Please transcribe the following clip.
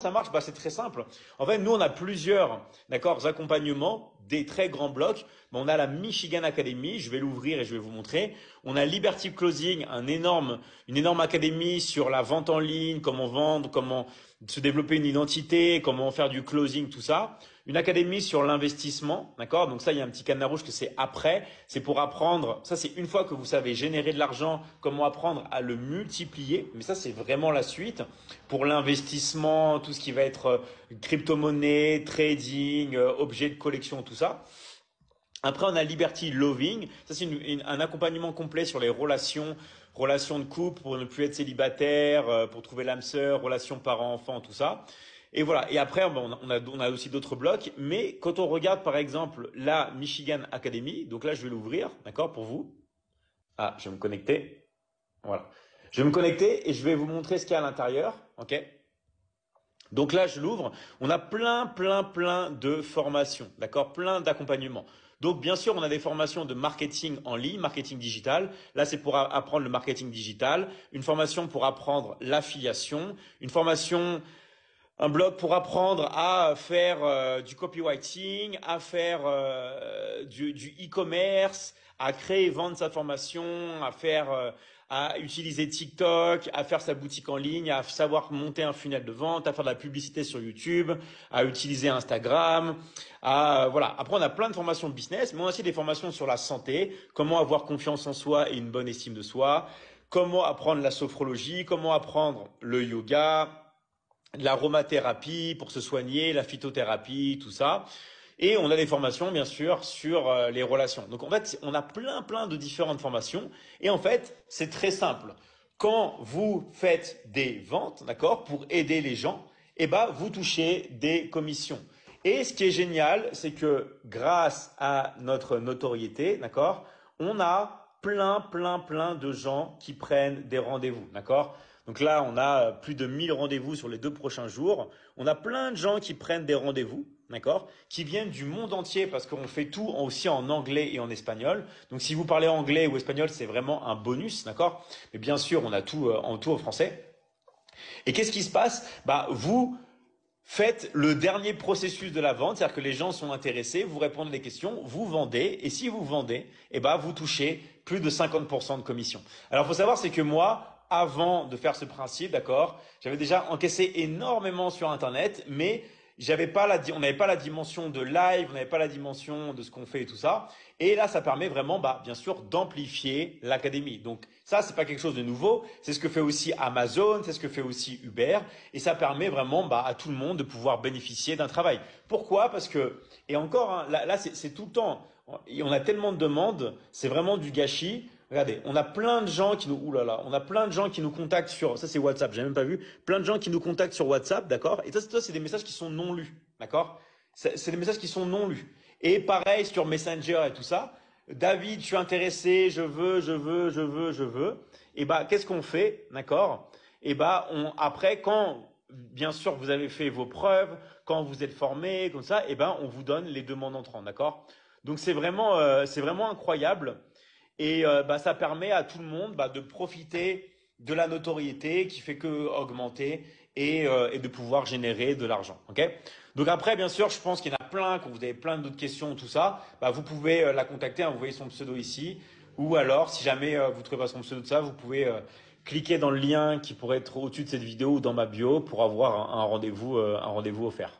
Ça marche, bah, c'est très simple. En fait, nous, on a plusieurs, d'accord, accompagnements, des très grands blocs. Mais on a la Michigan Academy, je vais l'ouvrir et je vais vous montrer. On a Liberty Closing, une énorme académie sur la vente en ligne, comment vendre, comment se développer une identité, comment faire du closing, tout ça. Une académie sur l'investissement, d'accord? Donc ça, il y a un petit cadenas rouge que c'est après. C'est pour apprendre, ça c'est une fois que vous savez générer de l'argent, comment apprendre à le multiplier. Mais ça, c'est vraiment la suite pour l'investissement, tout ce qui va être crypto-monnaie, trading, objets de collection, tout ça. Après, on a Liberty Loving. Ça, c'est un accompagnement complet sur les relations de couple pour ne plus être célibataire, pour trouver l'âme sœur, relations parents-enfants, tout ça. Et voilà. Et après, bon, on a aussi d'autres blocs. Mais quand on regarde, par exemple, la Michigan Academy, donc là, je vais l'ouvrir, d'accord, pour vous. Ah, je vais me connecter. Voilà. Je vais me connecter et je vais vous montrer ce qu'il y a à l'intérieur, ok? Donc là, je l'ouvre. On a plein de formations, d'accord? Plein d'accompagnements. Donc, bien sûr, on a des formations de marketing en ligne, marketing digital. Là, c'est pour apprendre le marketing digital. Une formation pour apprendre l'affiliation. Une formation, un blog pour apprendre à faire du copywriting, à faire du e-commerce, à créer et vendre sa formation, à utiliser TikTok, à faire sa boutique en ligne, à savoir monter un funnel de vente, à faire de la publicité sur YouTube, à utiliser Instagram, voilà. Après, on a plein de formations de business, mais on a aussi des formations sur la santé, comment avoir confiance en soi et une bonne estime de soi, comment apprendre la sophrologie, comment apprendre le yoga, l'aromathérapie pour se soigner, la phytothérapie, tout ça. Et on a des formations, bien sûr, sur les relations. Donc, en fait, on a plein de différentes formations. Et en fait, c'est très simple. Quand vous faites des ventes, d'accord, pour aider les gens, eh ben, vous touchez des commissions. Et ce qui est génial, c'est que grâce à notre notoriété, d'accord, on a plein de gens qui prennent des rendez-vous, d'accord? Donc là, on a plus de 1000 rendez-vous sur les 2 prochains jours. On a plein de gens qui prennent des rendez-vous, d'accord? Qui viennent du monde entier parce qu'on fait tout aussi en anglais et en espagnol. Donc si vous parlez anglais ou espagnol, c'est vraiment un bonus, d'accord? Mais bien sûr, on a tout en français. Et qu'est-ce qui se passe? Bah, vous faites le dernier processus de la vente, c'est-à-dire que les gens sont intéressés, vous répondez des questions, vous vendez, et si vous vendez, eh ben, vous touchez plus de 50% de commission. Alors, il faut savoir, c'est que moi, avant de faire ce principe, d'accord, j'avais déjà encaissé énormément sur Internet, mais on n'avait pas la dimension de live, on n'avait pas la dimension de ce qu'on fait et tout ça. Et là, ça permet vraiment, bah, bien sûr, d'amplifier l'académie. Donc, ça, c'est pas quelque chose de nouveau. C'est ce que fait aussi Amazon, c'est ce que fait aussi Uber. Et ça permet vraiment, bah, à tout le monde de pouvoir bénéficier d'un travail. Pourquoi? Parce que, et encore, hein, là c'est tout le temps. On a tellement de demandes, c'est vraiment du gâchis. Regardez, on a plein de gens qui nous, oulala, on a plein de gens qui nous contactent sur, ça c'est WhatsApp, j'ai même pas vu, plein de gens qui nous contactent sur WhatsApp, d'accord? Et ça, c'est des messages qui sont non lus, d'accord? C'est des messages qui sont non lus. Et pareil sur Messenger et tout ça. David, je suis intéressé, je veux. Et bah, qu'est-ce qu'on fait, d'accord? Et bah, après, quand, bien sûr, vous avez fait vos preuves, quand vous êtes formé, comme ça, et ben, on vous donne les demandes entrantes, d'accord? Donc c'est vraiment incroyable. Et bah, ça permet à tout le monde bah, de profiter de la notoriété qui fait que augmenter et de pouvoir générer de l'argent. Ok? Donc après, bien sûr, je pense qu'il y en a plein, quand vous avez plein d'autres questions, tout ça, bah, vous pouvez la contacter, hein, vous voyez son pseudo ici. Ou alors, si jamais vous ne trouvez pas son pseudo de ça, vous pouvez cliquer dans le lien qui pourrait être au-dessus de cette vidéo ou dans ma bio pour avoir un rendez-vous offert.